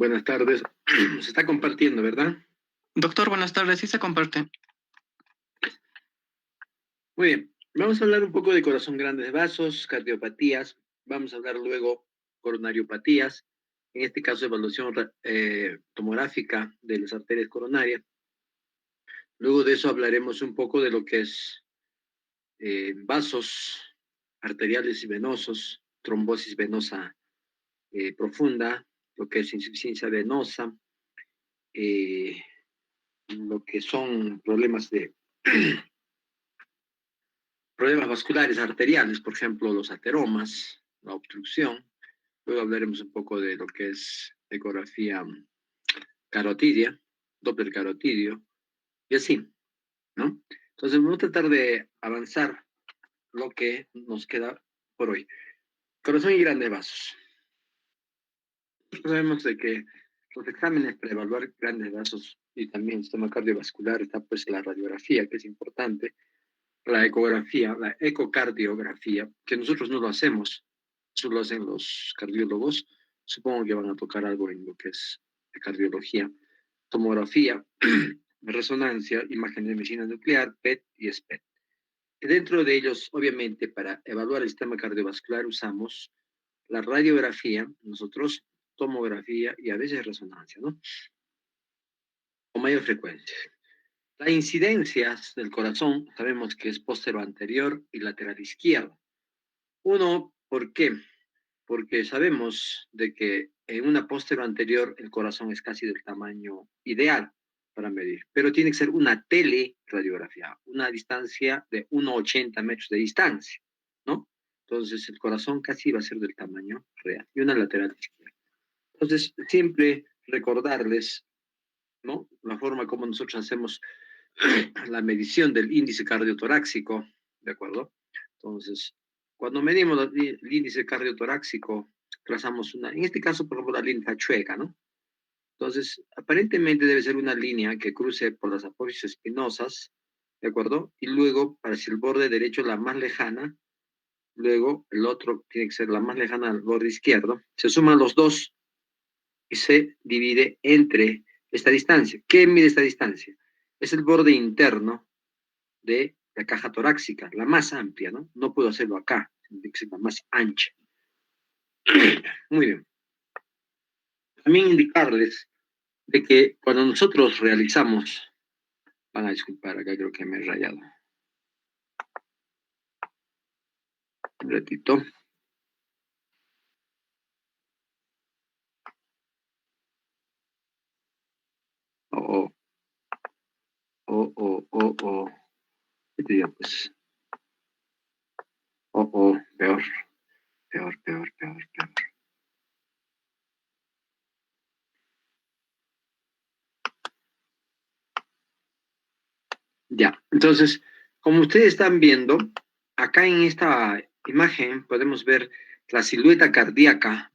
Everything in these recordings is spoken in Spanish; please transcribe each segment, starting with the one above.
Buenas tardes. Se está compartiendo, ¿verdad? Doctor, buenas tardes. Sí se comparte. Muy bien. Vamos a hablar un poco de corazón grande de vasos, cardiopatías. Vamos a hablar luego coronariopatías. En este caso, evaluación tomográfica de las arterias coronarias. Luego de eso hablaremos un poco de lo que es vasos arteriales y venosos, trombosis venosa profunda, lo que es insuficiencia venosa, eh, lo que son problemas vasculares arteriales, por ejemplo, los ateromas, la obstrucción. Luego hablaremos un poco de lo que es ecografía carotidia, Doppler carotidio, y así, ¿no? Entonces, vamos a tratar de avanzar lo que nos queda por hoy. Corazón y grandes vasos. Sabemos de que los exámenes para evaluar grandes vasos y también sistema cardiovascular está pues la radiografía, que es importante, la ecografía, la ecocardiografía, que nosotros no lo hacemos, eso lo hacen los cardiólogos, supongo que van a tocar algo en lo que es de cardiología, tomografía, resonancia, imagen de medicina nuclear, PET y SPET. Y dentro de ellos, obviamente, para evaluar el sistema cardiovascular usamos la radiografía, nosotros tomografía y a veces resonancia, ¿no? Con mayor frecuencia. Las incidencias del corazón sabemos que es postero anterior y lateral izquierdo. Uno, ¿por qué? Porque sabemos de que en una postero anterior el corazón es casi del tamaño ideal para medir, pero tiene que ser una teleradiografía, una distancia de 1,80 metros de distancia, ¿no? Entonces el corazón casi va a ser del tamaño real y una lateral izquierda. Entonces siempre recordarles, ¿no? La forma como nosotros hacemos la medición del índice cardiotoráxico, ¿de acuerdo? Entonces, cuando medimos el índice cardiotoráxico, trazamos una, en este caso, por ejemplo, la línea chueca, ¿no? Entonces, aparentemente debe ser una línea que cruce por las apófisis espinosas, ¿de acuerdo? Y luego, para si el borde derecho es la más lejana, luego el otro tiene que ser la más lejana al borde izquierdo, se suman los dos y se divide entre esta distancia. ¿Qué mide esta distancia? Es el borde interno de la caja torácica, la más amplia, ¿no? No puedo hacerlo acá, tiene que ser la más ancha. Muy bien. También indicarles de que cuando nosotros realizamos, van a disculpar, acá creo que me he rayado. Un ratito. Oh, oh, oh, oh, oh. ¿Qué te digo, pues? Oh, oh, peor, peor, peor, peor, peor. Ya, entonces, como ustedes están viendo, acá en esta imagen podemos ver la silueta cardíaca.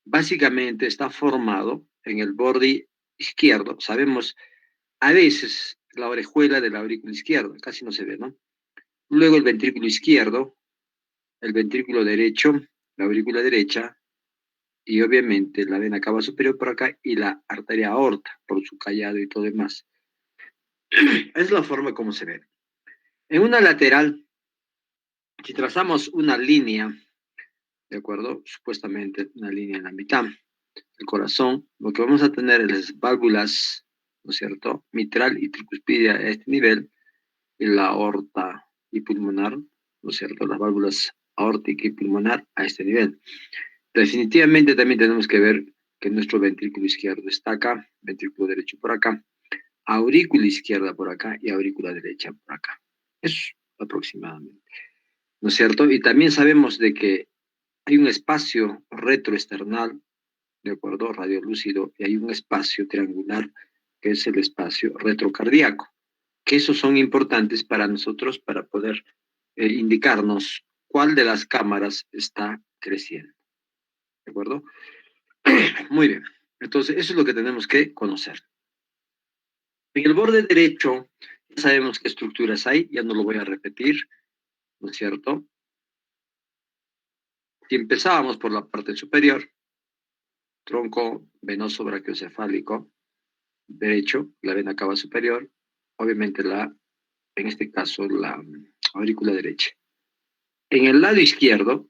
Básicamente está formado en el borde izquierdo. Sabemos a veces la orejuela de la aurícula izquierda, casi no se ve, ¿no? Luego el ventrículo izquierdo, el ventrículo derecho, la aurícula derecha y obviamente la vena cava superior por acá y la arteria aorta por su callado y todo demás. Es la forma como se ve. En una lateral, si trazamos una línea, ¿de acuerdo? Supuestamente una línea en la mitad del corazón, lo que vamos a tener es las válvulas, ¿no es cierto? Mitral y tricuspidia a este nivel, y la aorta y pulmonar, ¿no es cierto? Las válvulas aórtica y pulmonar a este nivel. Definitivamente también tenemos que ver que nuestro ventrículo izquierdo está acá, ventrículo derecho por acá, aurícula izquierda por acá y aurícula derecha por acá. Eso aproximadamente, ¿no es cierto? Y también sabemos de que hay un espacio retroesternal, ¿de acuerdo? Radiolúcido, y hay un espacio triangular que es el espacio retrocardíaco, que esos son importantes para nosotros para poder indicarnos cuál de las cámaras está creciendo, ¿de acuerdo? Muy bien, entonces eso es lo que tenemos que conocer. En el borde derecho, ya sabemos qué estructuras hay, ya no lo voy a repetir, ¿no es cierto? Si empezábamos por la parte superior, tronco venoso brachiocefálico derecho, la vena cava superior, obviamente en este caso, la aurícula derecha. En el lado izquierdo,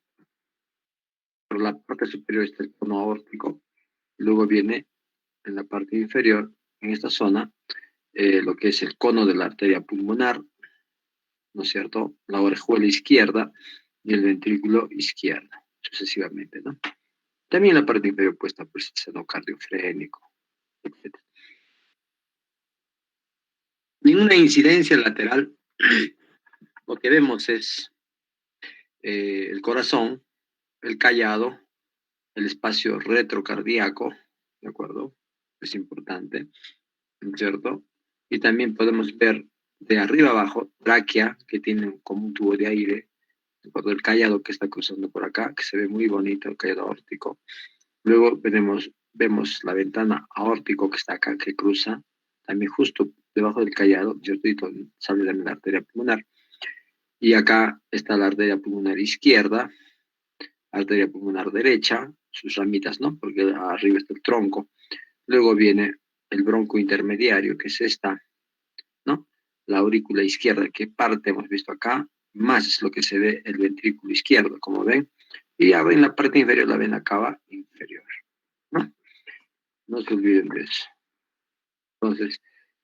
por la parte superior está el cono aórtico, luego viene en la parte inferior, en esta zona, lo que es el cono de la arteria pulmonar, ¿no es cierto? La orejuela izquierda y el ventrículo izquierdo, sucesivamente, ¿no? También en la parte inferior puesta pues, el seno cardiofrénico, etc. Ninguna incidencia lateral, lo que vemos es el corazón, el callado, el espacio retrocardíaco, ¿de acuerdo? Es importante, ¿no es cierto? Y también podemos ver de arriba abajo, tráquea, que tiene como un tubo de aire, ¿de acuerdo? El callado que está cruzando por acá, que se ve muy bonito, el callado aórtico. Luego vemos la ventana aórtico que está acá, que cruza, también justo debajo del callado, ¿cierto? Y sale también la arteria pulmonar. Y acá está la arteria pulmonar izquierda, arteria pulmonar derecha, sus ramitas, ¿no? Porque arriba está el tronco. Luego viene el bronco intermediario, que es esta, ¿no? La aurícula izquierda, que parte hemos visto acá, más es lo que se ve el ventrículo izquierdo, como ven. Y ya en la parte inferior la vena cava inferior, ¿no? No se olviden de eso. Entonces,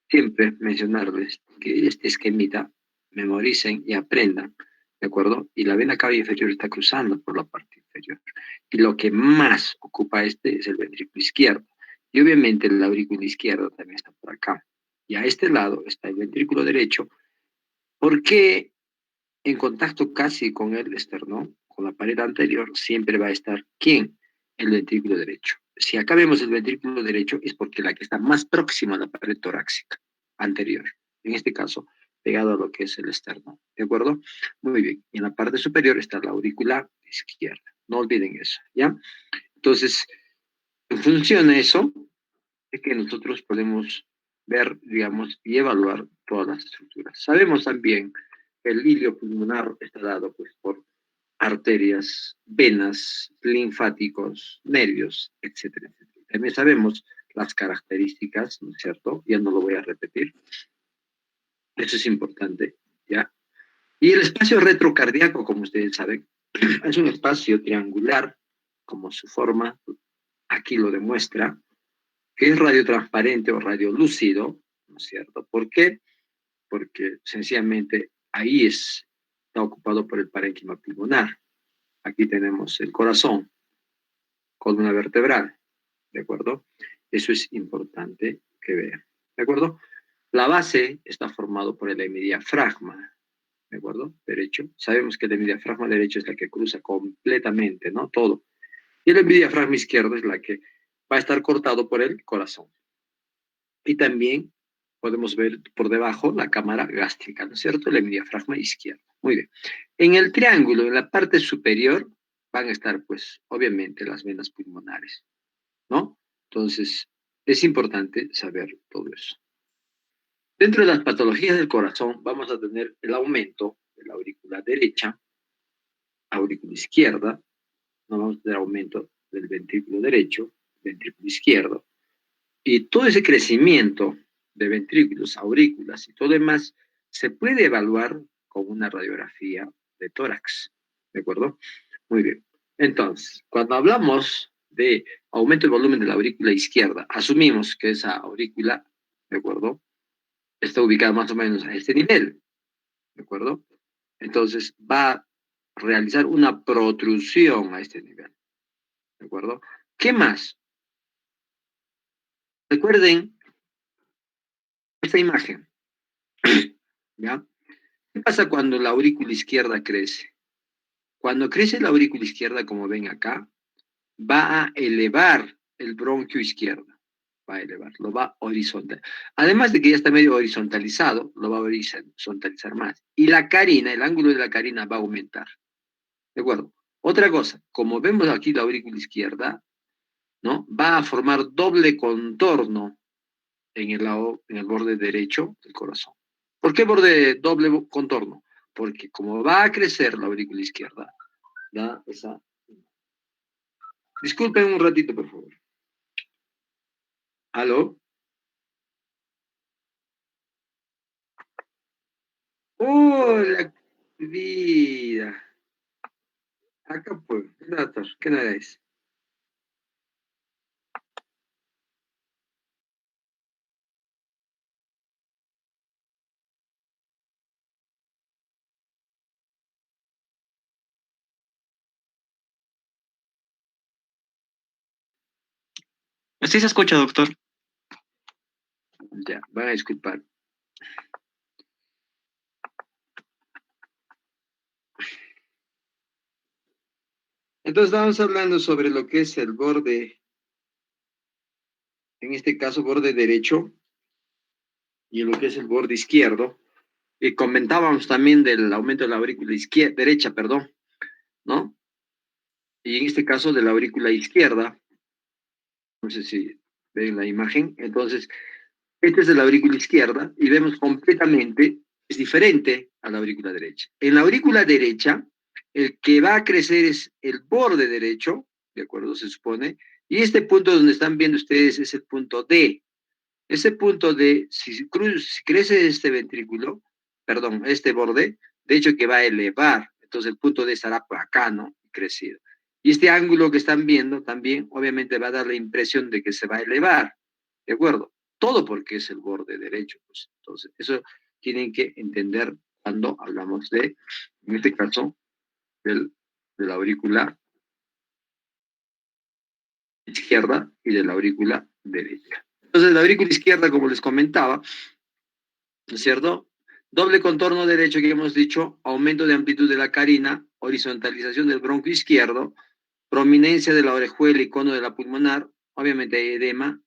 siempre mencionarles que este esquemita memoricen y aprendan, ¿de acuerdo? Y la vena cava inferior está cruzando por la parte inferior. Y lo que más ocupa este es el ventrículo izquierdo. Y obviamente la aurícula izquierda también está por acá. Y a este lado está el ventrículo derecho, porque en contacto casi con el esternón, con la pared anterior, siempre va a estar ¿quién? El ventrículo derecho. Si acá vemos el ventrículo derecho es porque la que está más próxima a la pared torácica anterior, en este caso, pegado a lo que es el esternón, ¿de acuerdo? Muy bien. Y en la parte superior está la aurícula izquierda. No olviden eso, ¿ya? Entonces, en función de eso, es que nosotros podemos ver, digamos, y evaluar todas las estructuras. Sabemos también que el hilio pulmonar está dado pues, por arterias, venas, linfáticos, nervios, etcétera, etcétera. También sabemos las características, ¿no es cierto? Ya no lo voy a repetir. Eso es importante, ¿ya? Y el espacio retrocardíaco, como ustedes saben, es un espacio triangular, como su forma aquí lo demuestra, que es radiotransparente o radiolúcido, ¿no es cierto? ¿Por qué? Porque sencillamente ahí está ocupado por el parénquima pulmonar. Aquí tenemos el corazón, columna vertebral, ¿de acuerdo? Eso es importante que vean, ¿de acuerdo? La base está formado por el hemidiafragma, ¿de acuerdo? Derecho. Sabemos que el hemidiafragma derecho es la que cruza completamente, ¿no? Todo. Y el hemidiafragma izquierdo es la que va a estar cortado por el corazón. Y también podemos ver por debajo la cámara gástrica, ¿no es cierto? El hemidiafragma izquierdo. Muy bien. En el triángulo, en la parte superior, van a estar, pues, obviamente, las venas pulmonares, ¿no? Entonces, es importante saber todo eso. Dentro de las patologías del corazón, vamos a tener el aumento de la aurícula derecha, aurícula izquierda, no vamos a tener aumento del ventrículo derecho, ventrículo izquierdo, y todo ese crecimiento de ventrículos, aurículas y todo demás se puede evaluar con una radiografía de tórax. ¿De acuerdo? Muy bien. Entonces, cuando hablamos de aumento del volumen de la aurícula izquierda, asumimos que esa aurícula, ¿de acuerdo? Está ubicada más o menos a este nivel. ¿De acuerdo? Entonces, va a realizar una protrusión a este nivel. ¿De acuerdo? ¿Qué más? Recuerden esta imagen. ¿Ya? ¿Qué pasa cuando la aurícula izquierda crece? Cuando crece la aurícula izquierda, como ven acá, va a elevar el bronquio izquierdo. Va a elevar, lo va a horizontal. Además de que ya está medio horizontalizado, lo va a horizontalizar más. Y la carina, el ángulo de la carina va a aumentar. ¿De acuerdo? Otra cosa, como vemos aquí la aurícula izquierda, ¿no? Va a formar doble contorno en el borde derecho del corazón. ¿Por qué borde doble contorno? Porque como va a crecer la aurícula izquierda, da esa... Disculpen un ratito, por favor. ¿Aló? Hola, vida. Acá pues, doctor, ¿qué no es? Sí se escucha, doctor. Ya, van a disculpar. Entonces estamos hablando sobre lo que es el borde, en este caso borde derecho, y lo que es el borde izquierdo. Y comentábamos también del aumento de la aurícula izquierda, derecha, perdón, ¿no? Y en este caso de la aurícula izquierda, no sé si ven la imagen. Entonces, esta es de la aurícula izquierda y vemos completamente, es diferente a la aurícula derecha. En la aurícula derecha, el que va a crecer es el borde derecho, ¿de acuerdo? Se supone. Y este punto donde están viendo ustedes es el punto D. Ese punto D, si crece este ventrículo, perdón, este borde, de hecho que va a elevar, entonces el punto D estará por acá, ¿no? Crecido. Y este ángulo que están viendo también, obviamente, va a dar la impresión de que se va a elevar, ¿de acuerdo? Todo porque es el borde derecho, pues. Entonces, eso tienen que entender cuando hablamos de, en este caso, del, de la aurícula izquierda y de la aurícula derecha. Entonces, la aurícula izquierda, como les comentaba, ¿no es cierto? Doble contorno derecho que hemos dicho, aumento de amplitud de la carina, horizontalización del bronco izquierdo, prominencia de la orejuela y cono de la pulmonar, obviamente hay edema,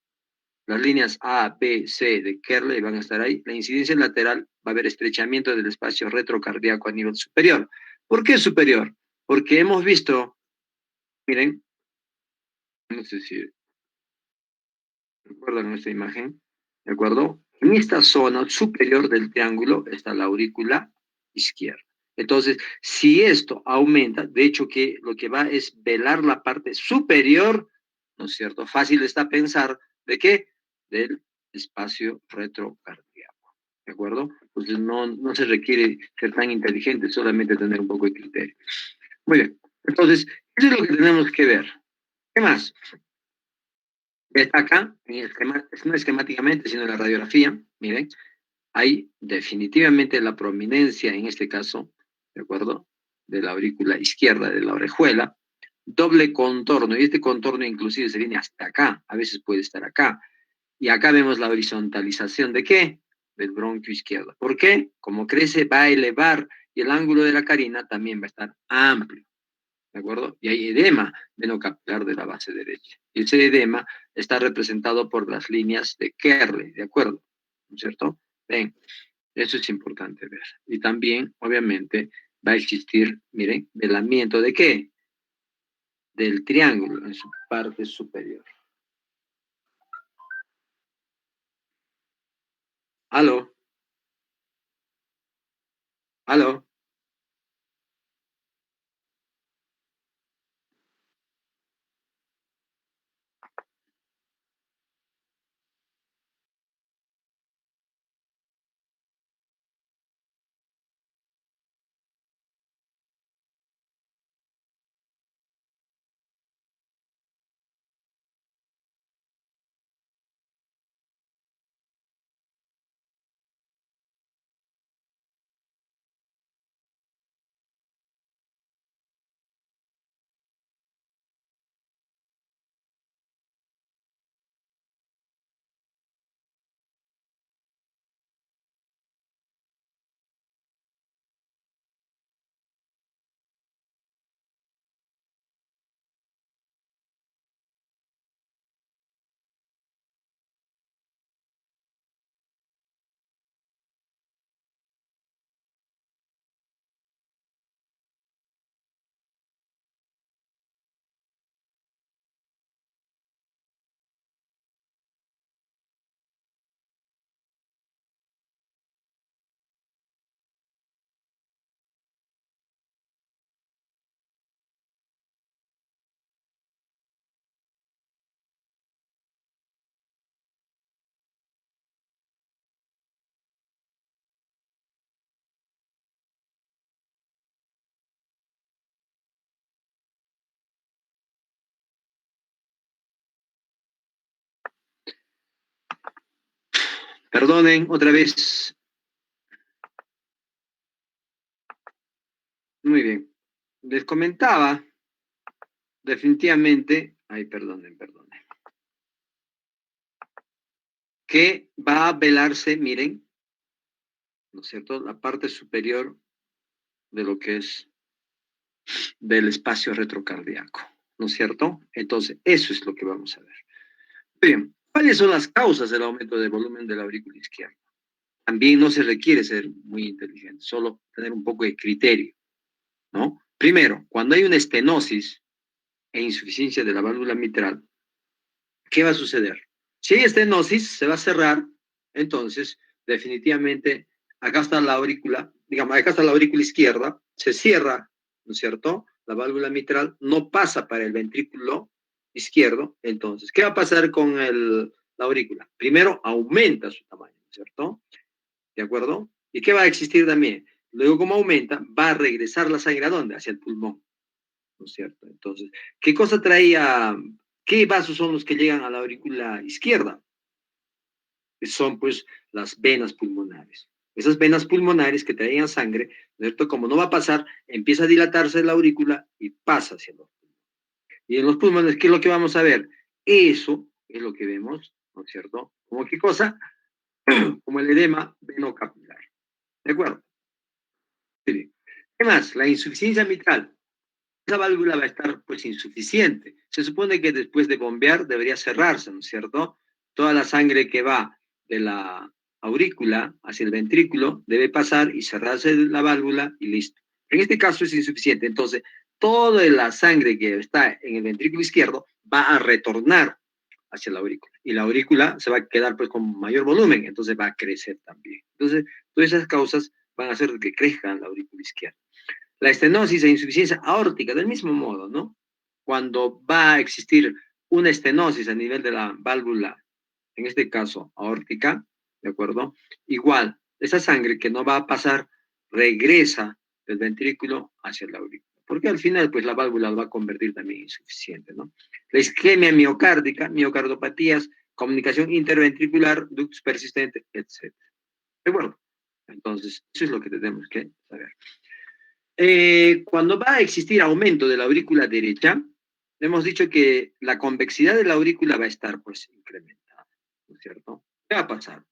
las líneas A, B, C de Kerley van a estar ahí, la incidencia lateral va a haber estrechamiento del espacio retrocardíaco a nivel superior. ¿Por qué superior? Porque hemos visto, miren, no sé si recuerdan esta imagen, ¿de acuerdo? En esta zona superior del triángulo está la aurícula izquierda. Entonces, si esto aumenta, de hecho que lo que va es velar la parte superior, ¿no es cierto? Fácil está pensar de qué? Del espacio retrocardíaco, ¿de acuerdo? Entonces no se requiere ser tan inteligente, solamente tener un poco de criterio. Muy bien, entonces, eso es lo que tenemos que ver. ¿Qué más? Está acá, en el esquema, no esquemáticamente, sino en la radiografía, miren, hay definitivamente la prominencia, en este caso, ¿de acuerdo? De la aurícula izquierda, de la orejuela, doble contorno, y este contorno inclusive se viene hasta acá, a veces puede estar acá, y acá vemos la horizontalización de qué? Del bronquio izquierdo. ¿Por qué? Como crece, va a elevar, y el ángulo de la carina también va a estar amplio. ¿De acuerdo? Y hay edema venocapilar de la base derecha. Y ese edema está representado por las líneas de Kerley, ¿de acuerdo? ¿No es cierto? Ven, eso es importante ver. Y también, obviamente, va a existir, miren, velamiento de qué? Del triángulo en su parte superior. ¿Aló? ¿Aló? Perdonen otra vez. Muy bien. Les comentaba definitivamente, ay, perdonen, que va a velarse, miren, ¿no es cierto? La parte superior de lo que es del espacio retrocardíaco, ¿no es cierto? Entonces, eso es lo que vamos a ver. Muy bien, ¿cuáles son las causas del aumento del volumen de la aurícula izquierda? También no se requiere ser muy inteligente, solo tener un poco de criterio, ¿no? Primero, cuando hay una estenosis e insuficiencia de la válvula mitral, ¿qué va a suceder? Si hay estenosis, se va a cerrar, entonces, definitivamente, acá está la aurícula, digamos, acá está la aurícula izquierda, se cierra, ¿no es cierto? La válvula mitral no pasa para el ventrículo izquierdo, entonces, ¿qué va a pasar con la aurícula? Primero, aumenta su tamaño, ¿no es cierto? ¿De acuerdo? ¿Y qué va a existir también? Luego, como aumenta, va a regresar la sangre ¿a dónde? Hacia el pulmón, ¿no es cierto? Entonces, ¿qué cosa traía? ¿Qué vasos son los que llegan a la aurícula izquierda? Son pues las venas pulmonares. Esas venas pulmonares que traían sangre, ¿no es cierto? Como no va a pasar, empieza a dilatarse la aurícula y pasa hacia los pulmones. Y en los pulmones, ¿qué es lo que vamos a ver? Eso es lo que vemos, ¿no es cierto? ¿Como qué cosa? Como el edema venocapilar. ¿De acuerdo? Sí. ¿Qué más? La insuficiencia mitral. Esa válvula va a estar pues insuficiente. Se supone que después de bombear debería cerrarse, ¿no es cierto? Toda la sangre que va de la aurícula hacia el ventrículo debe pasar y cerrarse la válvula y listo. En este caso es insuficiente, entonces toda la sangre que está en el ventrículo izquierdo va a retornar hacia la aurícula y la aurícula se va a quedar pues con mayor volumen, entonces va a crecer también. Entonces, todas esas causas van a hacer que crezca la aurícula izquierda. La estenosis e insuficiencia aórtica, del mismo modo, ¿no? Cuando va a existir una estenosis a nivel de la válvula, en este caso aórtica, ¿de acuerdo? Igual, esa sangre que no va a pasar regresa del ventrículo hacia la aurícula. Porque al final, pues la válvula va a convertir también en insuficiente, ¿no? La isquemia miocárdica, miocardopatías, comunicación interventricular, ductus persistente, etc. ¿De acuerdo? Entonces, eso es lo que tenemos que saber. Cuando va a existir aumento de la aurícula derecha, hemos dicho que la convexidad de la aurícula va a estar pues incrementada, ¿no es cierto? ¿Qué va a pasar?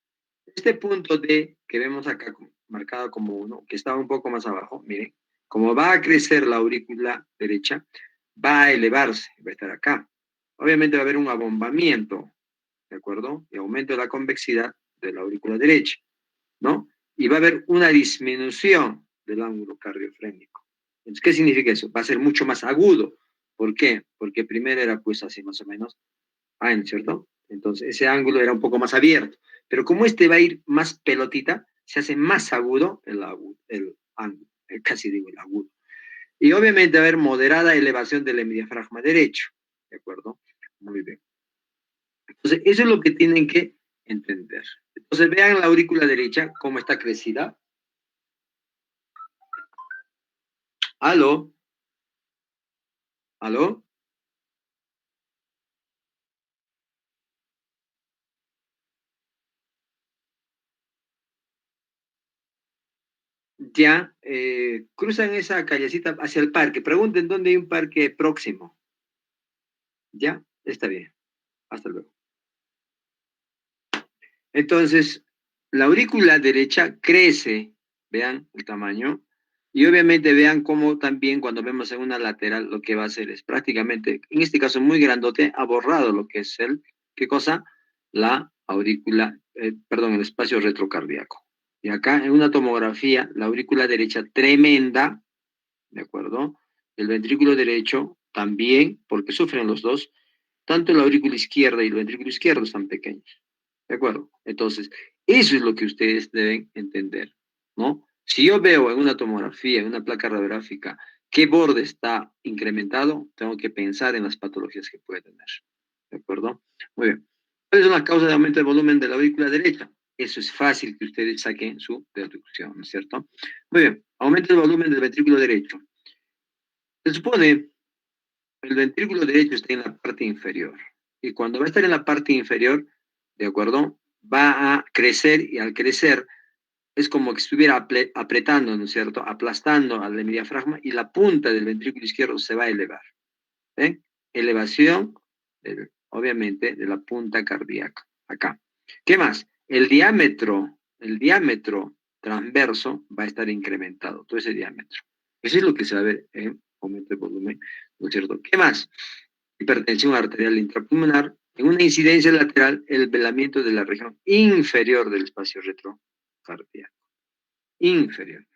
Este punto D que vemos acá marcado como 1, que estaba un poco más abajo, miren, como va a crecer la aurícula derecha, va a elevarse, va a estar acá. Obviamente va a haber un abombamiento, ¿de acuerdo? Y aumento de la convexidad de la aurícula derecha, ¿no? Y va a haber una disminución del ángulo cardiofrénico. Entonces, ¿qué significa eso? Va a ser mucho más agudo. ¿Por qué? Porque primero era pues así más o menos, ¿no es cierto? Entonces, ese ángulo era un poco más abierto. Pero como este va a ir más pelotita, se hace más agudo el ángulo, casi digo el agudo. Y obviamente va a haber moderada elevación del hemidiafragma derecho, ¿de acuerdo? Muy bien. Entonces, eso es lo que tienen que entender. Entonces, vean la aurícula derecha, cómo está crecida. ¿Aló? ¿Aló? Ya, cruzan esa callecita hacia el parque. Pregunten dónde hay un parque próximo. Ya, está bien. Hasta luego. Entonces, la aurícula derecha crece, vean el tamaño, y obviamente vean cómo también cuando vemos en una lateral lo que va a hacer es prácticamente, en este caso muy grandote, ha borrado lo que es ¿qué cosa? La aurícula, perdón, el espacio retrocardíaco. Y acá en una tomografía, la aurícula derecha tremenda, ¿de acuerdo? El ventrículo derecho también, porque sufren los dos, tanto la aurícula izquierda y el ventrículo izquierdo están pequeños. ¿De acuerdo? Entonces, eso es lo que ustedes deben entender, ¿no? Si yo veo en una tomografía, en una placa radiográfica, qué borde está incrementado, tengo que pensar en las patologías que puede tener. ¿De acuerdo? Muy bien. ¿Cuáles son las causas de aumento del volumen de la aurícula derecha? Eso es fácil que ustedes saquen su deducción, ¿no es cierto? Muy bien. Aumento del volumen del ventrículo derecho. Se supone el ventrículo derecho está en la parte inferior. Y cuando va a estar en la parte inferior, ¿de acuerdo? va a crecer y al crecer es como que estuviera apretando, ¿no es cierto? Aplastando al diafragma y la punta del ventrículo izquierdo se va a elevar. ¿Ven? Elevación, obviamente, de la punta cardíaca. Acá. ¿Qué más? El diámetro transverso va a estar incrementado, todo ese diámetro. Eso es lo que se va a ver en aumento de volumen, ¿no es cierto? ¿Qué más? Hipertensión arterial intrapulmonar. En una incidencia lateral, el velamiento de la región inferior del espacio retrocardíaco. Inferior.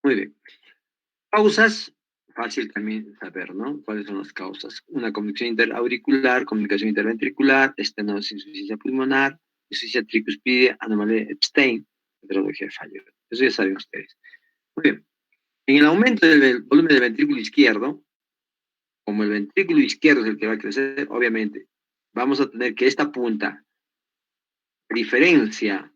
Muy bien. Causas, fácil también saber, ¿no? ¿Cuáles son las causas? Una comunicación interauricular, comunicación interventricular, estenosis, insuficiencia pulmonar, insuficiencia tricuspidia, anomalía de Epstein, metodología de fallo. Eso ya saben ustedes. Muy bien. En el aumento del volumen del ventrículo izquierdo, como el ventrículo izquierdo es el que va a crecer, obviamente, vamos a tener que esta punta, a diferencia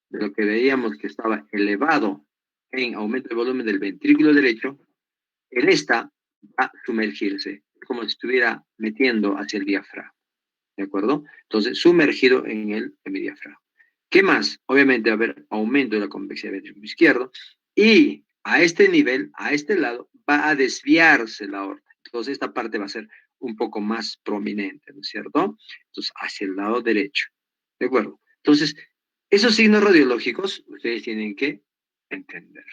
de lo que veíamos que estaba elevado en aumento del volumen del ventrículo derecho, en esta va a sumergirse, como si estuviera metiendo hacia el diafragma, ¿de acuerdo? Entonces, sumergido en el hemidiafragma. ¿Qué más? Obviamente va a haber aumento de la convexidad del ventrículo izquierdo y a este nivel, a este lado, va a desviarse la aorta. Entonces, esta parte va a ser un poco más prominente, ¿no es cierto? Entonces, hacia el lado derecho, ¿de acuerdo? Entonces, esos signos radiológicos ustedes tienen que entender.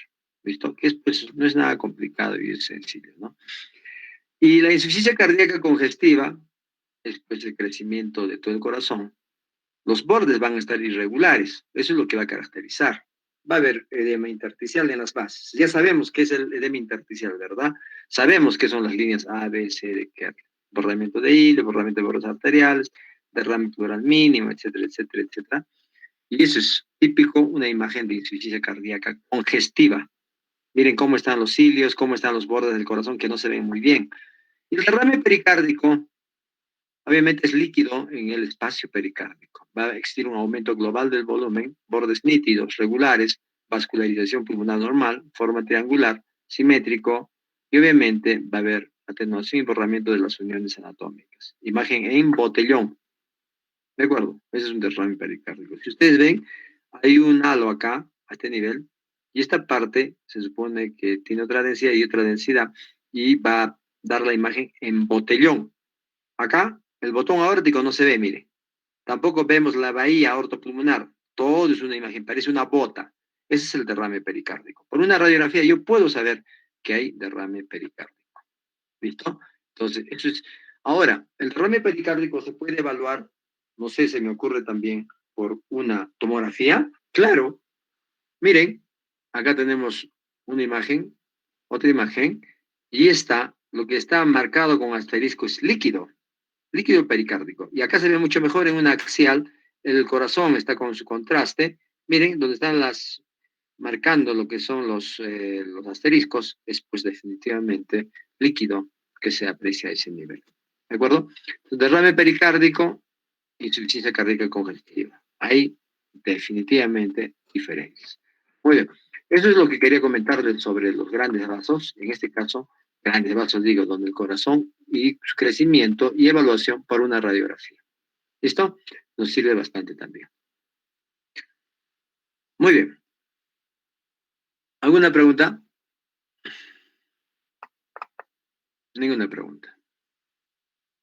¿Listo? Que es, pues, no es nada complicado y es sencillo, ¿no? Y la insuficiencia cardíaca congestiva es pues, el crecimiento de todo el corazón. Los bordes van a estar irregulares. Eso es lo que va a caracterizar. Va a haber edema intersticial en las bases. Ya sabemos qué es el edema intersticial, ¿verdad? Sabemos qué son las líneas A, B, C, D, K. Borramiento de hilo, borramiento de bordes arteriales, derrame pleural mínimo, etcétera, etcétera, etcétera. Y eso es típico, una imagen de insuficiencia cardíaca congestiva. Miren cómo están los cilios, cómo están los bordes del corazón que no se ven muy bien. Y el derrame pericárdico, obviamente, es líquido en el espacio pericárdico. Va a existir un aumento global del volumen, bordes nítidos, regulares, vascularización pulmonar normal, forma triangular, simétrico, y obviamente va a haber atenuación y borramiento de las uniones anatómicas. Imagen en botellón. ¿De acuerdo? Ese es un derrame pericárdico. Si ustedes ven, hay un halo acá, a este nivel, y esta parte se supone que tiene otra densidad y otra densidad, y va a dar la imagen en botellón. Acá, el botón aórtico no se ve, mire. Tampoco vemos la bahía aortopulmonar. Todo es una imagen, parece una bota. Ese es el derrame pericárdico. Por una radiografía yo puedo saber que hay derrame pericárdico. ¿Listo? Entonces, eso es. Ahora, el derrame pericárdico se puede evaluar, no sé, se me ocurre también por una tomografía. Claro, miren, acá tenemos una imagen, otra imagen, y esta, lo que está marcado con asterisco es líquido, líquido pericárdico. Y acá se ve mucho mejor en una axial, el corazón está con su contraste. Miren, donde están las, marcando lo que son los asteriscos, es pues definitivamente líquido que se aprecia a ese nivel. ¿De acuerdo? Derrame pericárdico, insuficiencia cardíaca congestiva. Hay definitivamente diferencias. Muy bien. Eso es lo que quería comentarles sobre los grandes vasos. En este caso, grandes vasos, digo, donde el corazón y su crecimiento y evaluación por una radiografía. ¿Listo? Nos sirve bastante también. Muy bien. ¿Alguna pregunta? Ninguna pregunta.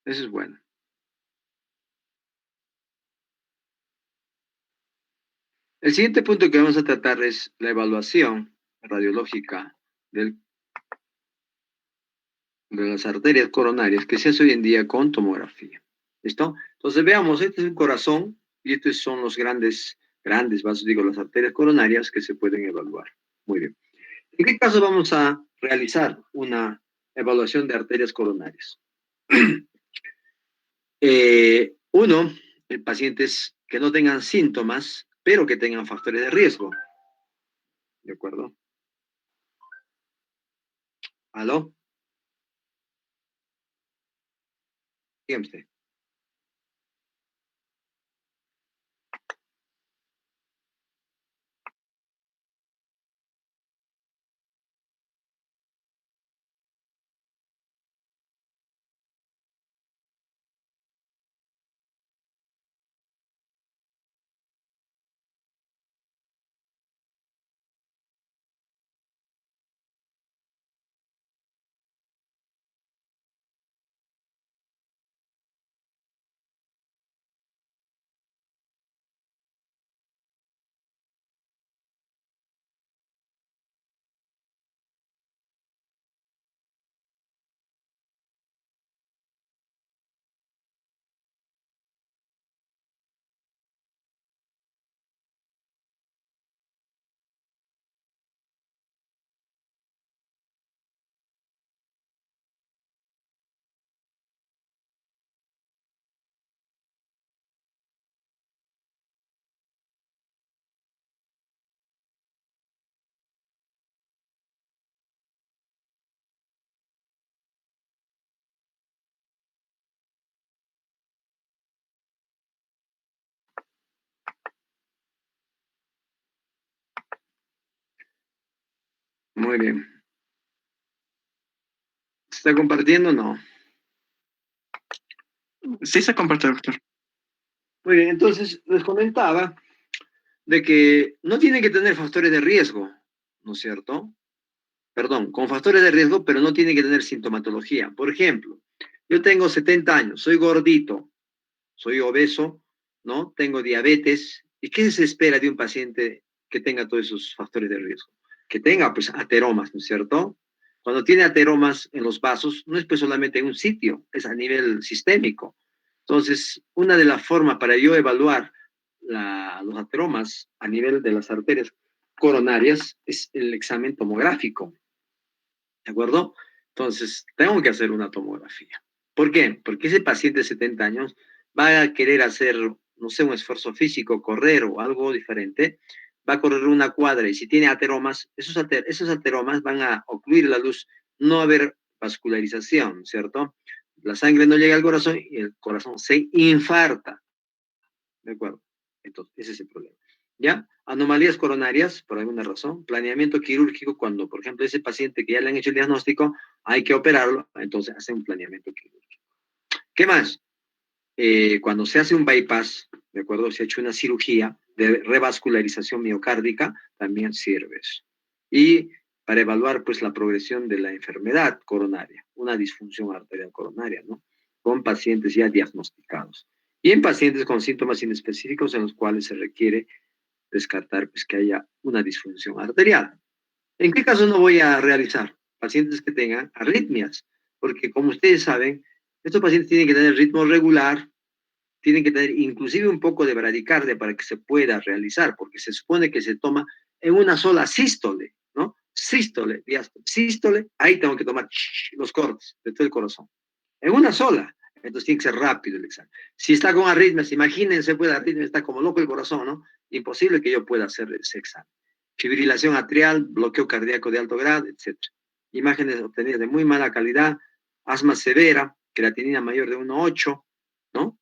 Eso es bueno. El siguiente punto que vamos a tratar es la evaluación radiológica de las arterias coronarias que se hace hoy en día con tomografía. ¿Listo? Entonces veamos, este es un corazón y estos son los grandes vasos, digo, las arterias coronarias que se pueden evaluar. Muy bien. ¿En qué caso vamos a realizar una evaluación de arterias coronarias? Uno, en pacientes que no tengan síntomas, pero que tengan factores de riesgo. ¿De acuerdo? ¿Aló? Dígame usted. Muy bien. ¿Se está compartiendo o no? Sí se comparte, doctor. Muy bien, entonces les comentaba de que no tienen que tener factores de riesgo, ¿no es cierto? Perdón, con factores de riesgo, pero no tienen que tener sintomatología. Por ejemplo, yo tengo 70 años, soy gordito, soy obeso, ¿no? Tengo diabetes. ¿Y qué se espera de un paciente que tenga todos esos factores de riesgo? Que tenga, pues, ateromas, ¿no es cierto? Cuando tiene ateromas en los vasos, no es pues solamente en un sitio, es a nivel sistémico. Entonces, una de las formas para yo evaluar los ateromas a nivel de las arterias coronarias es el examen tomográfico, ¿de acuerdo? Entonces, tengo que hacer una tomografía. ¿Por qué? Porque ese paciente de 70 años va a querer hacer, no sé, un esfuerzo físico, correr o algo diferente, va a correr una cuadra y si tiene ateromas, esos ateromas van a ocluir la luz, no va a haber vascularización, ¿cierto? La sangre no llega al corazón y el corazón se infarta, ¿de acuerdo? Entonces, ese es el problema. ¿Ya? Anomalías coronarias, por alguna razón. Planeamiento quirúrgico, cuando, por ejemplo, ese paciente que ya le han hecho el diagnóstico, hay que operarlo, entonces hace un planeamiento quirúrgico. ¿Qué más? Cuando se hace un bypass, ¿de acuerdo? Se ha hecho una cirugía de revascularización miocárdica, también sirve eso. Y para evaluar, pues, la progresión de la enfermedad coronaria, una disfunción arterial coronaria, ¿no? Con pacientes ya diagnosticados. Y en pacientes con síntomas inespecíficos en los cuales se requiere descartar, pues, que haya una disfunción arterial. ¿En qué caso no voy a realizar? Pacientes que tengan arritmias, porque como ustedes saben, estos pacientes tienen que tener ritmo regular, tienen que tener inclusive un poco de bradicardia para que se pueda realizar, porque se supone que se toma en una sola sístole, ¿no? Sístole, diástole, sístole, ahí tengo que tomar los cortes de todo el corazón. En una sola. Entonces tiene que ser rápido el examen. Si está con arritmias, imagínense, puede arritmia, está como loco el corazón, ¿no? Imposible que yo pueda hacer ese examen. Fibrilación atrial, bloqueo cardíaco de alto grado, etcétera. Imágenes obtenidas de muy mala calidad, asma severa, creatinina mayor de 1,8, ¿no?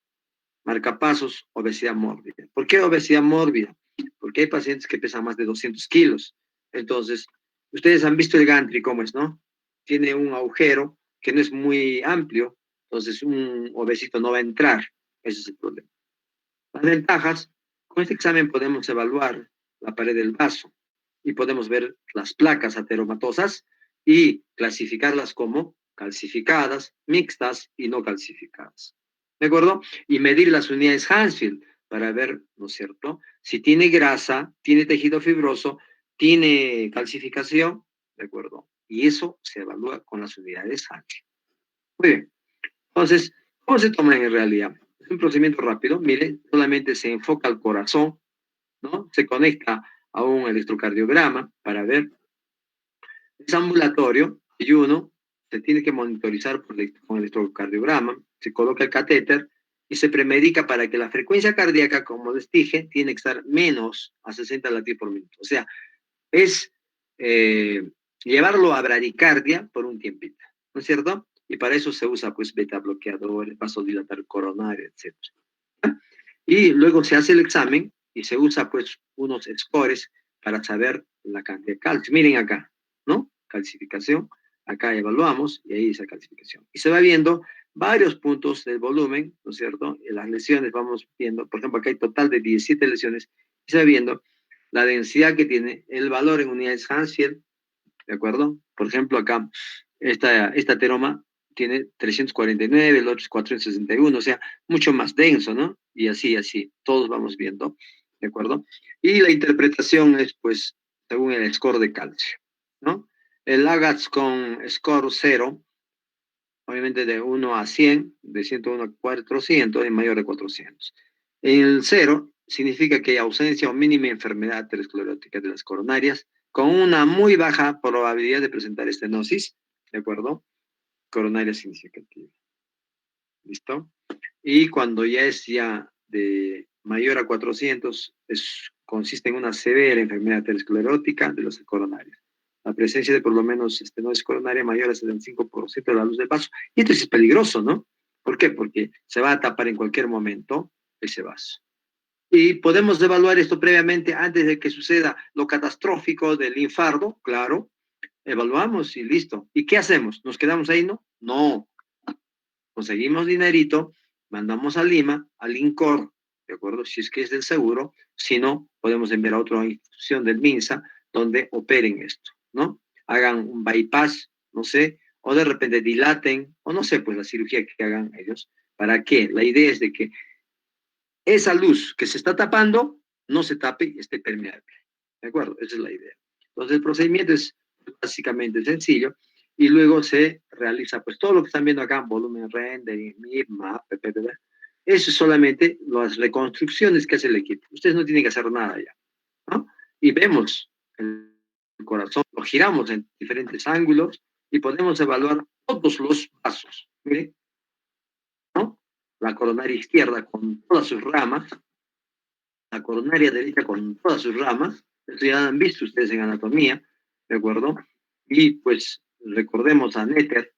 Marcapasos, obesidad mórbida. ¿Por qué obesidad mórbida? Porque hay pacientes que pesan más de 200 kilos. Entonces, ustedes han visto el gantry cómo es, ¿no? Tiene un agujero que no es muy amplio, entonces un obesito no va a entrar. Ese es el problema. Las ventajas, con este examen podemos evaluar la pared del vaso y podemos ver las placas ateromatosas y clasificarlas como calcificadas, mixtas y no calcificadas. ¿De acuerdo? Y medir las unidades Hansfield para ver, ¿no es cierto? Si tiene grasa, tiene tejido fibroso, tiene calcificación, ¿de acuerdo? Y eso se evalúa con las unidades Hansfield. Muy bien. Entonces, ¿cómo se toma en realidad? Es un procedimiento rápido, mire, solamente se enfoca al corazón, ¿no? Se conecta a un electrocardiograma para ver. Es ambulatorio, y uno se tiene que monitorizar con electrocardiograma, se coloca el catéter y se premedica para que la frecuencia cardíaca, como les dije, tiene que estar menos a 60 latidos por minuto. O sea, es eh, llevarlo a bradicardia por un tiempito, ¿no es cierto? Y para eso se usa, pues, beta bloqueadores, vasodilatador coronario, etc. Y luego se hace el examen y se usa, pues, unos scores para saber la cantidad de calcio. Miren acá, ¿no? Calcificación. Acá evaluamos y ahí dice calcificación. Y se va viendo varios puntos del volumen, ¿no es cierto? En las lesiones vamos viendo, por ejemplo, acá hay total de 17 lesiones y se va viendo la densidad que tiene, el valor en unidades Hansfield, ¿de acuerdo? Por ejemplo, acá, esta teroma tiene 349, el otro es 461, o sea, mucho más denso, ¿no? Y así, así, todos vamos viendo, ¿de acuerdo? Y la interpretación es, pues, según el score de calcio, ¿no? El AGATS con score 0, obviamente de 1 a 100, de 101 a 400, es mayor de 400. El 0 significa que hay ausencia o mínima enfermedad aterosclerótica de las coronarias, con una muy baja probabilidad de presentar estenosis, ¿de acuerdo? Coronaria significativa. ¿Listo? Y cuando ya es ya de mayor a 400, consiste en una severa enfermedad aterosclerótica de los coronarios. La presencia de por lo menos estenosis coronaria mayor al 75% de la luz del vaso. Y esto es peligroso, ¿no? ¿Por qué? Porque se va a tapar en cualquier momento ese vaso. Y podemos evaluar esto previamente antes de que suceda lo catastrófico del infarto, claro, evaluamos y listo. ¿Y qué hacemos? ¿Nos quedamos ahí? No, no. Conseguimos dinerito, mandamos a Lima, al INCOR, ¿de acuerdo? Si es que es del seguro, si no, podemos enviar a otra institución del MINSA donde operen esto, ¿no? Hagan un bypass, no sé, o de repente dilaten, o no sé, pues la cirugía que hagan ellos. ¿Para qué? La idea es de que esa luz que se está tapando no se tape y esté permeable. ¿De acuerdo? Esa es la idea. Entonces, el procedimiento es básicamente sencillo y luego se realiza, pues todo lo que están viendo acá, volumen rendering, MIP, map, ppb. Eso es solamente las reconstrucciones que hace el equipo. Ustedes no tienen que hacer nada ya, ¿no? Y vemos el corazón, lo giramos en diferentes ángulos y podemos evaluar todos los vasos. Miren, ¿no? La coronaria izquierda con todas sus ramas, la coronaria derecha con todas sus ramas, eso ya han visto ustedes en anatomía, ¿de acuerdo? Y pues recordemos a Netter,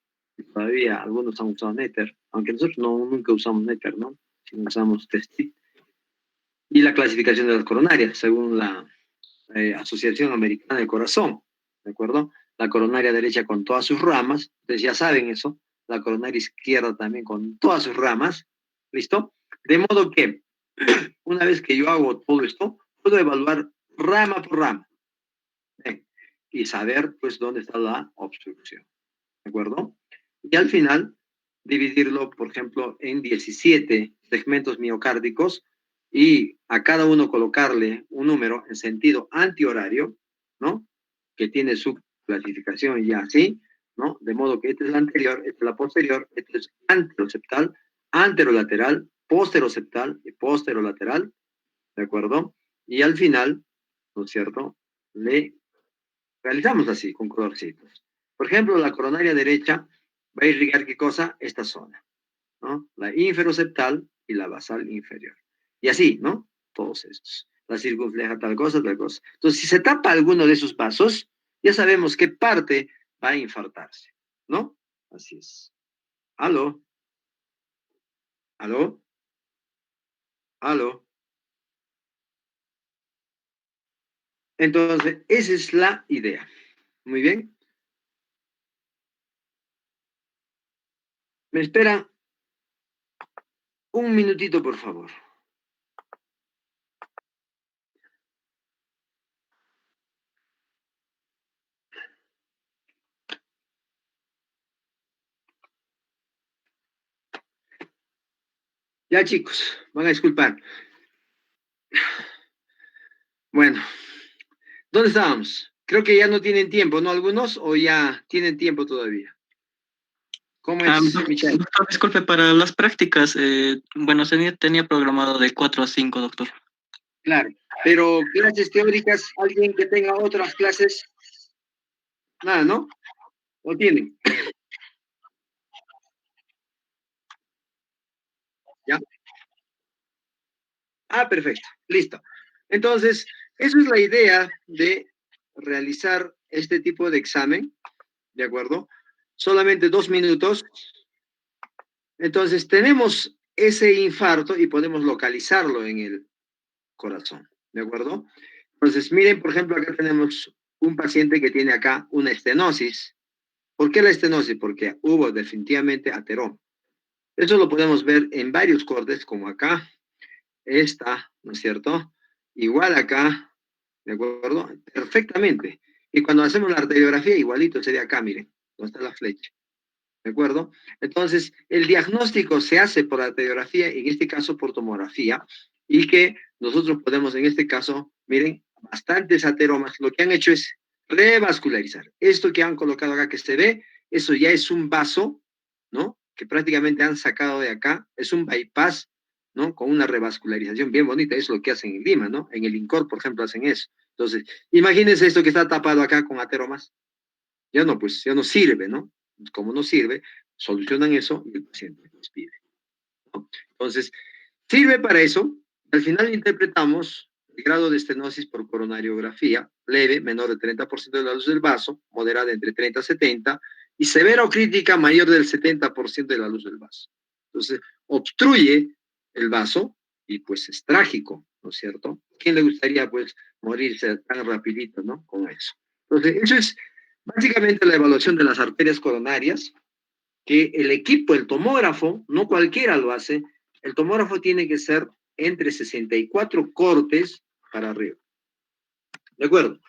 todavía algunos han usado Netter, aunque nosotros no, nunca usamos Netter, ¿no? Si usamos Testit. Y la clasificación de las coronarias, según la Asociación Americana del Corazón, ¿de acuerdo? La coronaria derecha con todas sus ramas, ustedes ya saben eso, la coronaria izquierda también con todas sus ramas, ¿listo? De modo que una vez que yo hago todo esto, puedo evaluar rama por rama, ¿eh? Y saber pues dónde está la obstrucción, ¿de acuerdo? Y al final, dividirlo, por ejemplo, en 17 segmentos miocárdicos y a cada uno colocarle un número en sentido antihorario, ¿no? Que tiene su clasificación ya así, ¿no? De modo que esta es la anterior, esta es la posterior, esta es anteroceptal, anterolateral, posteroceptal y posterolateral, ¿de acuerdo? Y al final, ¿no es cierto? Le realizamos así, con colorcitos. Por ejemplo, la coronaria derecha va a irrigar qué cosa? Esta zona, ¿no? La inferoceptal y la basal inferior. Y así, ¿no? Todos estos. La circunfleja tal cosa, tal cosa. Entonces, si se tapa alguno de esos vasos, ya sabemos qué parte va a infartarse, ¿no? Así es. ¿Aló? ¿Aló? ¿Aló? Entonces, esa es la idea. Muy bien. Me esperan un minutito, por favor. Ya, chicos, van a disculpar. Bueno, ¿dónde estábamos? Creo que ya no tienen tiempo, ¿no? Algunos, o ya tienen tiempo todavía. ¿Cómo es, Michelle? Doctor, disculpe, para las prácticas, bueno, tenía programado de 4 a 5, doctor. Claro, pero clases teóricas, alguien que tenga otras clases, nada, ¿no? ¿O tienen? ¿Ya? Ah, perfecto, listo. Entonces, eso es la idea de realizar este tipo de examen, ¿de acuerdo? Solamente 2 minutos. Entonces, tenemos ese infarto y podemos localizarlo en el corazón, ¿de acuerdo? Entonces, miren, por ejemplo, acá tenemos un paciente que tiene acá una estenosis. ¿Por qué la estenosis? Porque hubo definitivamente ateroma. Eso lo podemos ver en varios cortes, como acá, esta, ¿no es cierto? Igual acá, ¿de acuerdo? Perfectamente. Y cuando hacemos la arteriografía, igualito sería acá, miren, donde está la flecha. ¿De acuerdo? Entonces, el diagnóstico se hace por arteriografía, en este caso por tomografía, y que nosotros podemos, en este caso, miren, bastantes ateromas, lo que han hecho es revascularizar. Esto que han colocado acá que se ve, eso ya es un vaso, ¿no? Que prácticamente han sacado de acá, es un bypass, ¿no? Con una revascularización bien bonita, eso es lo que hacen en Lima, ¿no? En el INCOR, por ejemplo, hacen eso. Entonces, imagínense esto que está tapado acá con ateromas, ya no, pues ya no sirve, ¿no? Como no sirve, solucionan eso y el paciente despide, ¿no? Entonces, sirve para eso. Al final interpretamos el grado de estenosis por coronariografía, leve, menor de 30% de la luz del vaso, moderada entre 30 a 70, y severa o crítica mayor del 70% de la luz del vaso. Entonces, obstruye el vaso y pues es trágico, ¿no es cierto? ¿Quién le gustaría pues morirse tan rapidito, ¿no? Con eso. Entonces, eso es Básicamente la evaluación de las arterias coronarias, que el equipo, el tomógrafo, no cualquiera lo hace, el tomógrafo tiene que ser entre 64 cortes para arriba. ¿De acuerdo?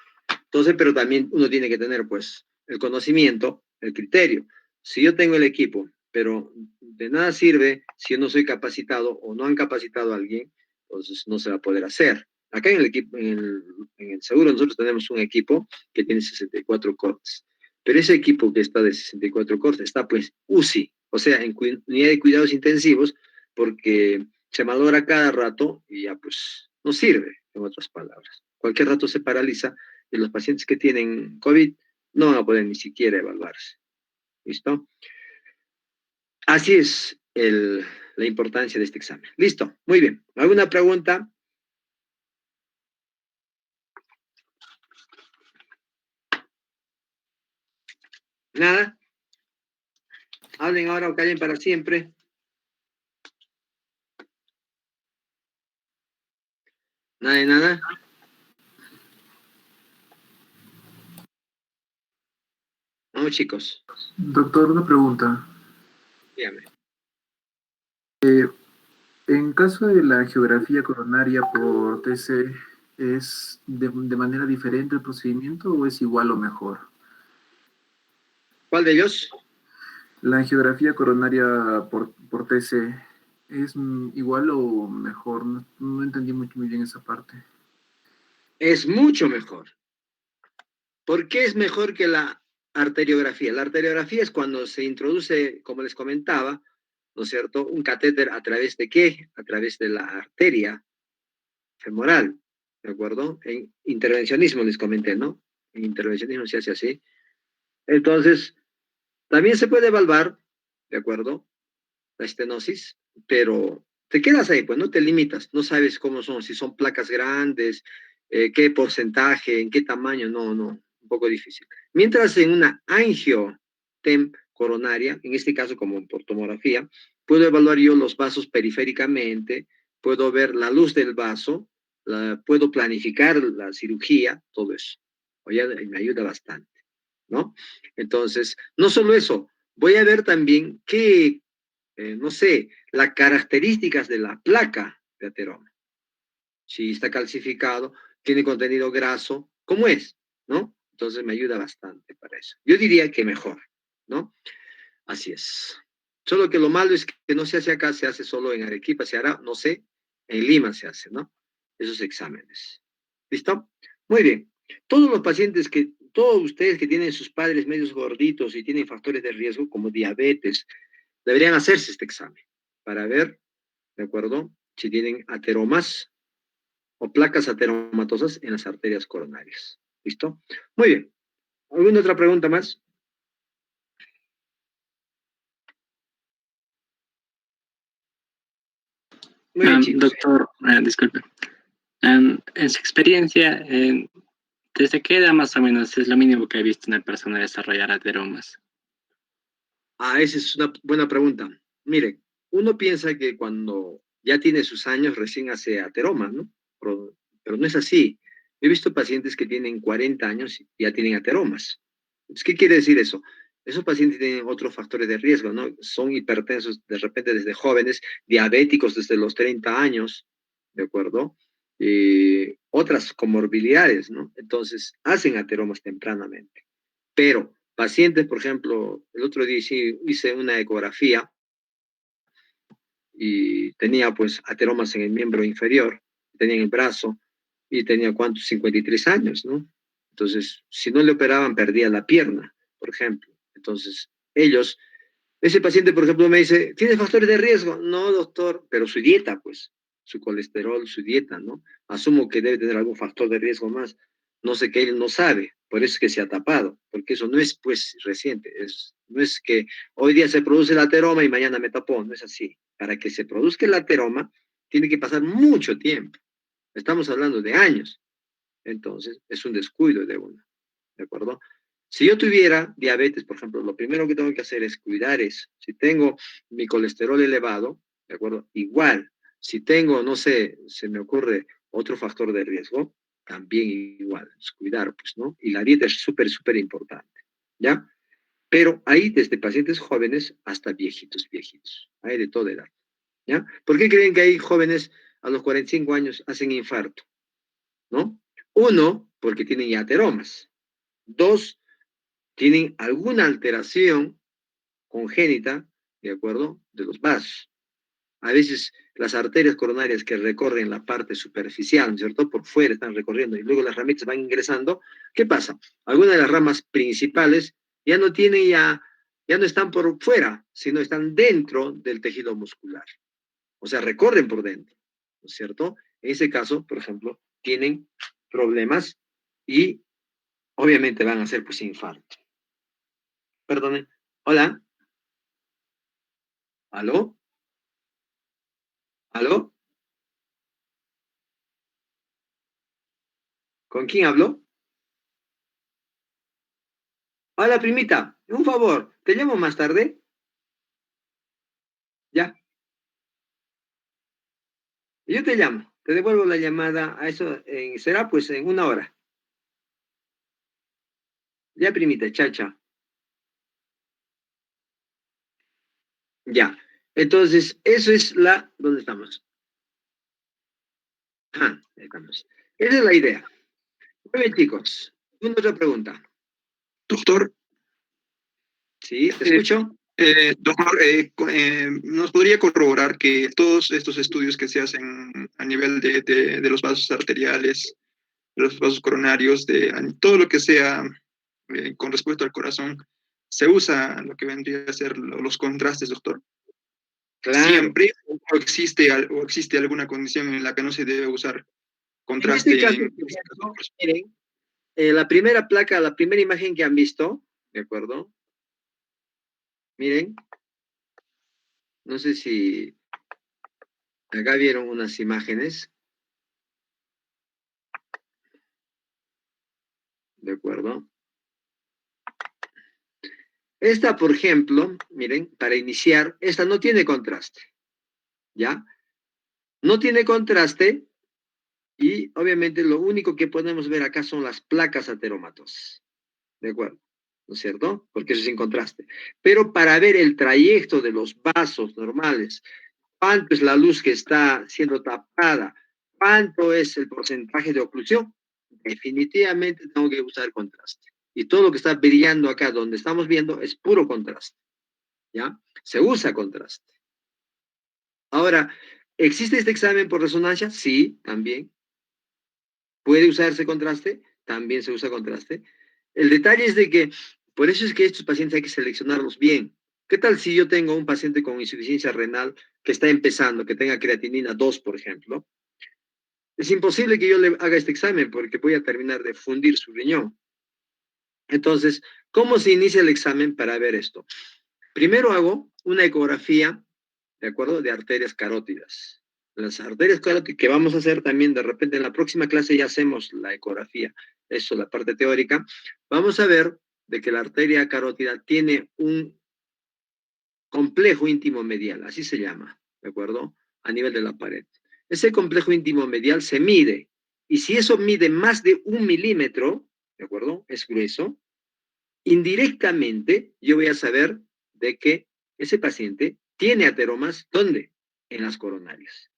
Entonces, pero también uno tiene que tener, pues, el conocimiento, el criterio. Si yo tengo el equipo, pero de nada sirve si yo no soy capacitado o no han capacitado a alguien, entonces no se va a poder hacer. Acá en el equipo, en el seguro, nosotros tenemos un equipo que tiene 64 cortes. Pero ese equipo que está de 64 cortes está, pues, UCI, o sea, en unidad de cuidados intensivos, porque se malora cada rato y ya, pues, no sirve, en otras palabras. Cualquier rato se paraliza y los pacientes que tienen COVID no van a poder ni siquiera evaluarse. ¿Listo? Así es la importancia de este examen. Listo, muy bien. ¿Alguna pregunta? ¿Nada? Hablen ahora o callen para siempre. ¿Nada de nada? No, chicos. Doctor, una pregunta. Dígame. En caso de la geografía coronaria por TC, ¿es de manera diferente el procedimiento o es igual o mejor? ¿Cuál de ellos? La geografía coronaria por TC, ¿es igual o mejor? No entendí muy bien esa parte. Es mucho mejor. ¿Por qué es mejor que la arteriografía? La arteriografía es cuando se introduce, como les comentaba, ¿no es cierto?, un catéter a través de qué? A través de la arteria femoral, ¿de acuerdo? En intervencionismo les comenté, ¿no? En intervencionismo se hace así. Entonces, también se puede evaluar, ¿de acuerdo? La estenosis, pero te quedas ahí, pues no te limitas, no sabes cómo son, si son placas grandes, qué porcentaje, en qué tamaño, no, un poco difícil. Mientras en una angiotem coronaria, en este caso como por tomografía, puedo evaluar yo los vasos periféricamente, puedo ver la luz del vaso, puedo planificar la cirugía, todo eso. Oye, me ayuda bastante, ¿no? Entonces, no solo eso, voy a ver también qué no sé, las características de la placa de ateroma. Si está calcificado, tiene contenido graso, ¿cómo es? ¿No? Entonces me ayuda bastante para eso. Yo diría que mejor, ¿no? Así es. Solo que lo malo es que no se hace acá, se hace solo en Arequipa, se hará, no sé, en Lima se hace, ¿no? Esos exámenes. ¿Listo? Muy bien. Todos ustedes que tienen sus padres medios gorditos y tienen factores de riesgo como diabetes, deberían hacerse este examen para ver, ¿de acuerdo? Si tienen ateromas o placas ateromatosas en las arterias coronarias. ¿Listo? Muy bien. ¿Alguna otra pregunta más? Muy bien, chicos. Doctor, disculpe. En su experiencia, ¿desde qué edad más o menos es lo mínimo que ha visto una persona desarrollar ateromas? Esa es una buena pregunta. Mire, uno piensa que cuando ya tiene sus años recién hace ateromas, ¿no? Pero no es así. He visto pacientes que tienen 40 años y ya tienen ateromas. ¿Qué quiere decir eso? Esos pacientes tienen otros factores de riesgo, ¿no? Son hipertensos de repente desde jóvenes, diabéticos desde los 30 años, ¿de acuerdo? Otras comorbilidades, ¿no? Entonces, hacen ateromas tempranamente. Pero pacientes, por ejemplo, el otro día hice una ecografía y tenía pues ateromas en el miembro inferior, tenía en el brazo y tenía cuántos, 53 años, ¿no? Entonces, si no le operaban, perdía la pierna, por ejemplo. Entonces, ese paciente, por ejemplo, me dice, ¿tiene factores de riesgo? No, doctor, pero su dieta, pues, su colesterol, su dieta, ¿no? Asumo que debe tener algún factor de riesgo más. No sé que él no sabe, por eso es que se ha tapado, porque eso no es, pues, reciente. No es que hoy día se produce el ateroma y mañana me tapó, no es así. Para que se produzca el ateroma, tiene que pasar mucho tiempo. Estamos hablando de años. Entonces, es un descuido de uno, ¿de acuerdo? Si yo tuviera diabetes, por ejemplo, lo primero que tengo que hacer es cuidar eso. Si tengo mi colesterol elevado, ¿de acuerdo? Igual. Si tengo, no sé, se me ocurre otro factor de riesgo, también igual, es cuidar, pues, ¿no? Y la dieta es súper, súper importante. ¿ya? Pero hay desde pacientes jóvenes hasta viejitos, viejitos. Hay de toda edad, ¿ya? ¿Por qué creen que hay jóvenes a los 45 años hacen infarto? ¿No? Uno, porque tienen ya ateromas. Dos, tienen alguna alteración congénita, ¿de acuerdo? De los vasos. A veces las arterias coronarias que recorren la parte superficial, ¿no es cierto? Por fuera están recorriendo y luego las ramitas van ingresando. ¿Qué pasa? Algunas de las ramas principales ya no tienen ya no están por fuera, sino están dentro del tejido muscular. O sea, recorren por dentro, ¿no es cierto? En ese caso, por ejemplo, tienen problemas y obviamente van a ser pues infarto. Perdone. Hola. ¿Aló? ¿Aló? ¿Con quién habló? Hola, primita. Un favor. ¿Te llamo más tarde? Ya. Yo te llamo. Te devuelvo la llamada a eso. Será pues en 1 hora. Ya, primita. Chao, chao. Ya. Entonces, eso es la... ¿Dónde estamos? Ah, ahí estamos. Esa es la idea. Muy bien, chicos. Una otra pregunta. Doctor, ¿Sí? ¿Te escucho? doctor, ¿nos podría corroborar que todos estos estudios que se hacen a nivel de los vasos arteriales, de los vasos coronarios, todo lo que sea con respecto al corazón, se usa lo que vendría a ser los contrastes, doctor? Claro. ¿Siempre o existe alguna condición en la que no se debe usar En este contraste? caso, por ejemplo, miren, la primera placa, la primera imagen que han visto, ¿de acuerdo? Miren, no sé si acá vieron unas imágenes, ¿de acuerdo? Esta, por ejemplo, miren, para iniciar, esta no tiene contraste, ¿ya? No tiene contraste y obviamente lo único que podemos ver acá son las placas ateromatosas, ¿de acuerdo? ¿No es cierto? Porque eso es sin contraste. Pero para ver el trayecto de los vasos normales, cuánto es la luz que está siendo tapada, cuánto es el porcentaje de oclusión, definitivamente tengo que usar contraste. Y todo lo que está brillando acá, donde estamos viendo, es puro contraste, ¿ya? Se usa contraste. Ahora, ¿existe este examen por resonancia? Sí, también. ¿Puede usarse contraste? También se usa contraste. El detalle es de que, por eso es que estos pacientes hay que seleccionarlos bien. ¿Qué tal si yo tengo un paciente con insuficiencia renal que está empezando, que tenga creatinina 2, por ejemplo? Es imposible que yo le haga este examen porque voy a terminar de fundir su riñón. Entonces, ¿cómo se inicia el examen para ver esto? Primero hago una ecografía, ¿de acuerdo? De arterias carótidas. Las arterias carótidas que vamos a hacer también, de repente en la próxima clase ya hacemos la ecografía, eso la parte teórica. Vamos a ver de que la arteria carótida tiene un complejo íntimo medial, así se llama, ¿de acuerdo? A nivel de la pared. Ese complejo íntimo medial se mide, y si eso mide más de 1 milímetro, ¿de acuerdo? Es grueso, indirectamente yo voy a saber de que ese paciente tiene ateromas, ¿dónde? En las coronarias.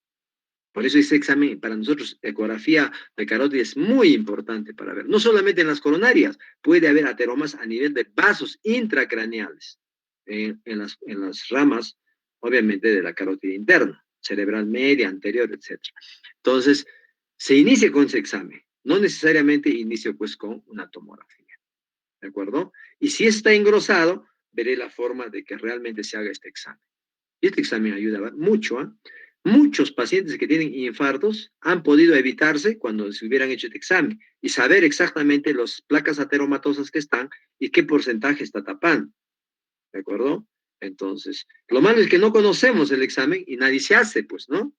Por eso ese examen, para nosotros, ecografía de carótida es muy importante para ver. No solamente en las coronarias, puede haber ateromas a nivel de vasos intracraneales, en las ramas, obviamente, de la carótida interna, cerebral media, anterior, etc. Entonces, se inicia con ese examen. No necesariamente inicio pues con una tomografía. ¿De acuerdo? Y si está engrosado, veré la forma de que realmente se haga este examen. Y este examen ayuda mucho, ¿eh? Muchos pacientes que tienen infartos han podido evitarse cuando se hubieran hecho este examen y saber exactamente las placas ateromatosas que están y qué porcentaje está tapando. ¿De acuerdo? Entonces, lo malo es que no conocemos el examen y nadie se hace, pues, ¿no?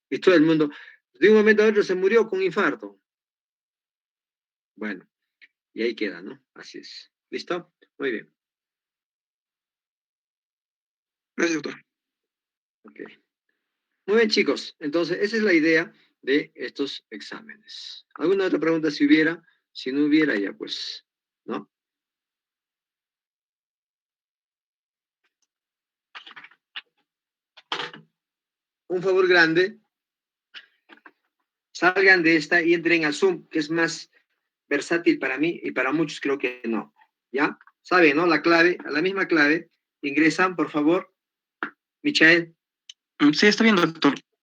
Y todo el mundo, de un momento a otro, se murió con infarto. Bueno, y ahí queda, ¿no? Así es. ¿Listo? Muy bien. Gracias, doctor. Ok. Muy bien, chicos. Entonces, esa es la idea de estos exámenes. ¿Alguna otra pregunta si hubiera? Si no hubiera, ya pues, ¿no? un favor grande, salgan de esta y entren a Zoom, que es más versátil para mí y para muchos creo que no. ¿Ya? ¿Saben, no? La clave, a la misma clave, ingresan, por favor. Michael. Sí, está bien, doctor.